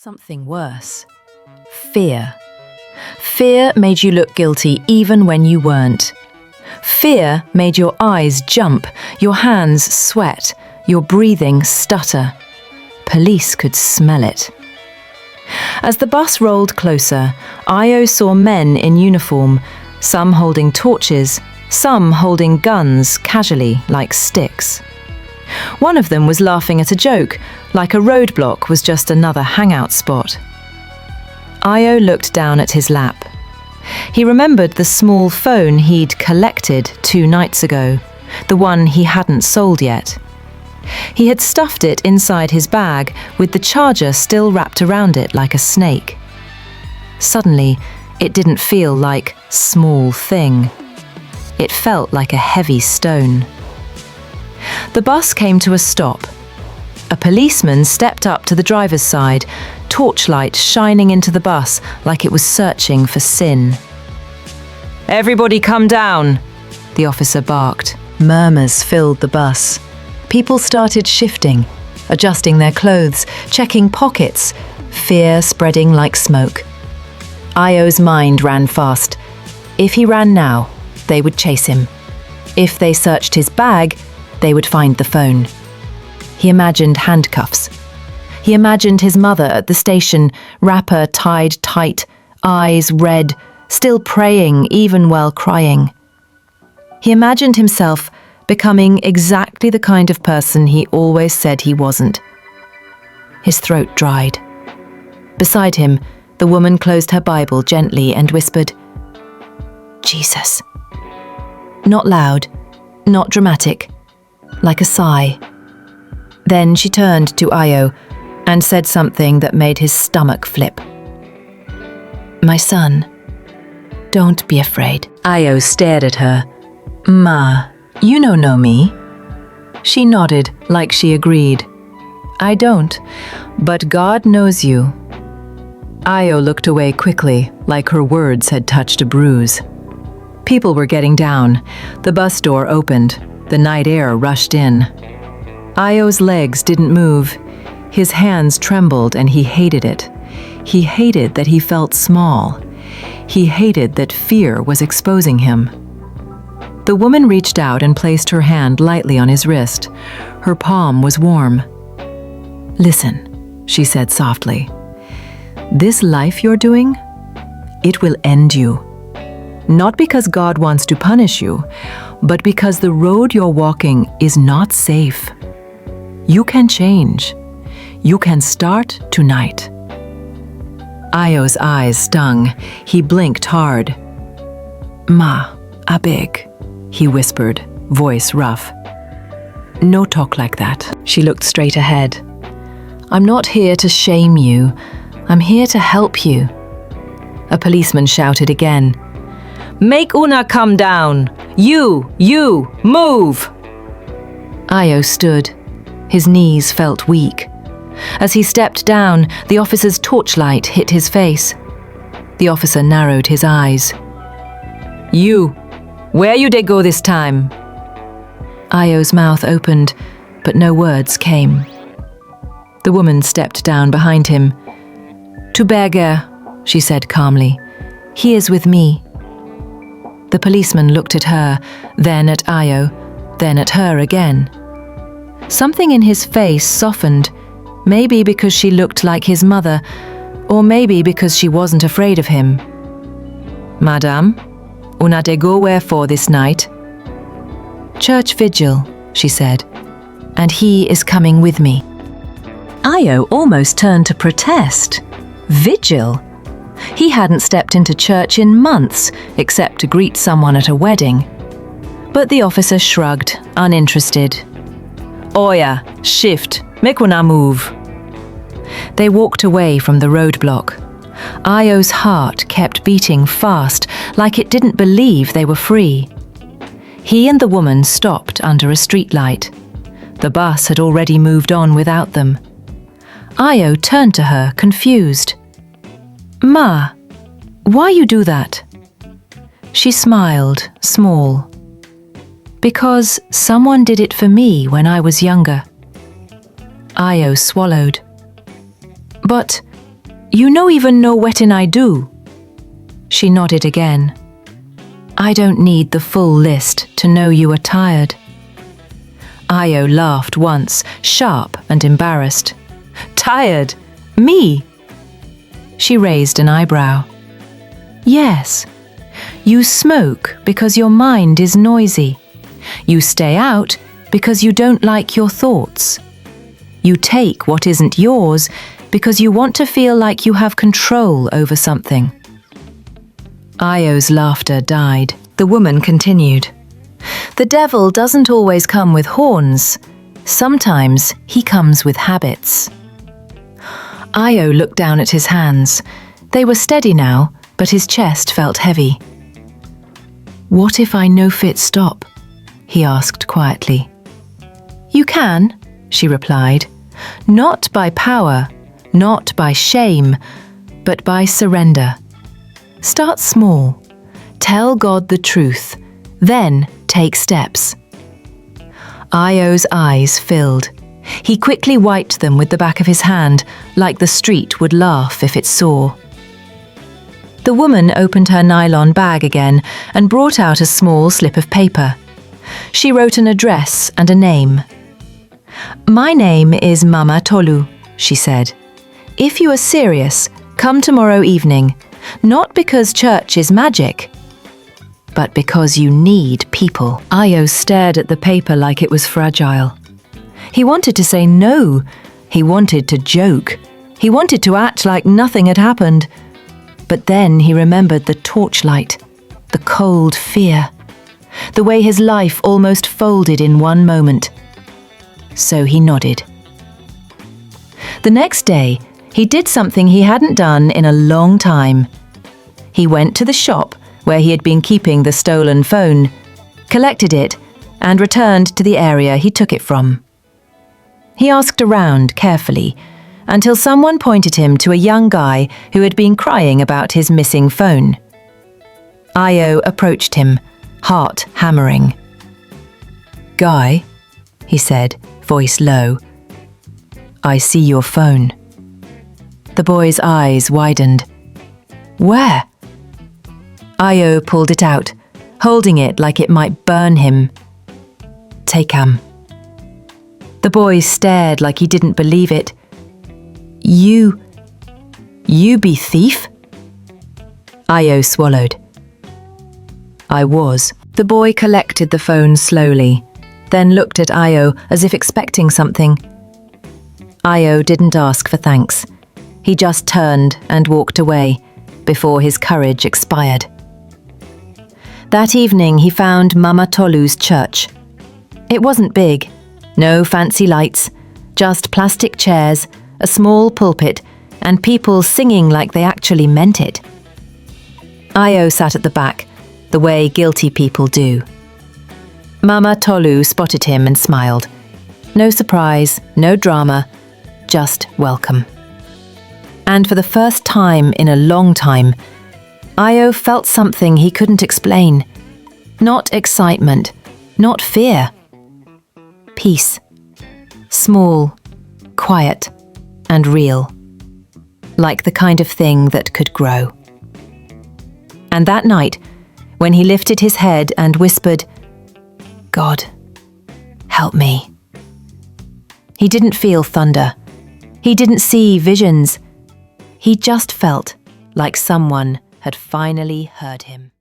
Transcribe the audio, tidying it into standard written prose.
Something worse. Fear. Fear made you look guilty even when you weren't. Fear made your eyes jump, your hands sweat, your breathing stutter. Police could smell it. As the bus rolled closer, Io saw men in uniform, some holding torches, some holding guns casually like sticks. One of them was laughing at a joke, like a roadblock was just another hangout spot. Io looked down at his lap. He remembered the small phone he'd collected 2 nights ago, the one he hadn't sold yet. He had stuffed it inside his bag with the charger still wrapped around it like a snake. Suddenly, it didn't feel like small thing. It felt like a heavy stone. The bus came to a stop. A policeman stepped up to the driver's side, torchlight shining into the bus like it was searching for sin. "Everybody come down," the officer barked. Murmurs filled the bus. People started shifting, adjusting their clothes, checking pockets, fear spreading like smoke. Io's mind ran fast. If he ran now, they would chase him. If they searched his bag, they would find the phone. He imagined handcuffs. He imagined his mother at the station, wrapper tied tight, eyes red, still praying even while crying. He imagined himself becoming exactly the kind of person he always said he wasn't. His throat dried. Beside him, the woman closed her Bible gently and whispered, "Jesus." Not loud, not dramatic, like a sigh. Then she turned to Io and said something that made his stomach flip. "My son, don't be afraid." Io stared at her. "Ma, you don't know me." She nodded like she agreed. "I don't, but God knows you." Io looked away quickly, like her words had touched a bruise. People were getting down. The bus door opened. The night air rushed in. Io's legs didn't move. His hands trembled and he hated it. He hated that he felt small. He hated that fear was exposing him. The woman reached out and placed her hand lightly on his wrist. Her palm was warm. "Listen," she said softly. "This life you're doing, it will end you. Not because God wants to punish you, but because the road you're walking is not safe. You can change. You can start tonight." Io's eyes stung. He blinked hard. "Ma, I beg," he whispered, voice rough. "No talk like that." She looked straight ahead. "I'm not here to shame you. I'm here to help you." A policeman shouted again. "Make Una come down! You, move!" Io stood. His knees felt weak. As he stepped down, the officer's torchlight hit his face. The officer narrowed his eyes. "You, where you dey go this time?" Io's mouth opened, but no words came. The woman stepped down behind him. "To Berger," she said calmly. "He is with me." The policeman looked at her, then at Io, then at her again. Something in his face softened, maybe because she looked like his mother, or maybe because she wasn't afraid of him. "Madame, una de go where for this night?" "Church vigil," she said, "and he is coming with me." Io almost turned to protest. Vigil? He hadn't stepped into church in months, except to greet someone at a wedding. But the officer shrugged, uninterested. "Oya, shift, make una move." They walked away from the roadblock. Io's heart kept beating fast, like it didn't believe they were free. He and the woman stopped under a streetlight. The bus had already moved on without them. Io turned to her, confused. "Ma, why you do that?" She smiled, small. "Because someone did it for me when I was younger." Io swallowed. "But You no even know wetin I do." She nodded again. "I don't need the full list to know you are tired." Io laughed once, sharp and embarrassed. "Tired? Me?" She raised an eyebrow. "Yes. You smoke because your mind is noisy. You stay out because you don't like your thoughts. You take what isn't yours because you want to feel like you have control over something." Io's laughter died. The woman continued. "The devil doesn't always come with horns. Sometimes he comes with habits." Io looked down at his hands. They were steady now, but his chest felt heavy. "What if I no fit stop?" he asked quietly. "You can," she replied. "Not by power, not by shame, but by surrender. Start small. Tell God the truth. Then take steps." Io's eyes filled. He quickly wiped them with the back of his hand, like the street would laugh if it saw. The woman opened her nylon bag again and brought out a small slip of paper. She wrote an address and a name. "My name is Mama Tolu," she said. "If you are serious, come tomorrow evening, not because church is magic, but because you need people." Io stared at the paper like it was fragile. He wanted to say no. He wanted to joke. He wanted to act like nothing had happened. But then he remembered the torchlight, the cold fear, the way his life almost folded in one moment. So he nodded. The next day, he did something he hadn't done in a long time. He went to the shop where he had been keeping the stolen phone, collected it, and returned to the area he took it from. He asked around carefully until someone pointed him to a young guy who had been crying about his missing phone. Io approached him, heart hammering. "Guy," he said, voice low, "I see your phone." The boy's eyes widened. "Where?" Io pulled it out, holding it like it might burn him. "Take 'em." The boy stared like he didn't believe it. You be thief?" Io swallowed. "I was." The boy collected the phone slowly, then looked at Io as if expecting something. Io didn't ask for thanks. He just turned and walked away before his courage expired. That evening he found Mama Tolu's church. It wasn't big, no fancy lights, just plastic chairs, a small pulpit, and people singing like they actually meant it. Io sat at the back, the way guilty people do. Mama Tolu spotted him and smiled. No surprise, no drama, just welcome. And for the first time in a long time, Io felt something he couldn't explain. Not excitement, not fear. Peace. Small, quiet, and real. Like the kind of thing that could grow. And that night, when he lifted his head and whispered, "God, help me," he didn't feel thunder. He didn't see visions. He just felt like someone had finally heard him.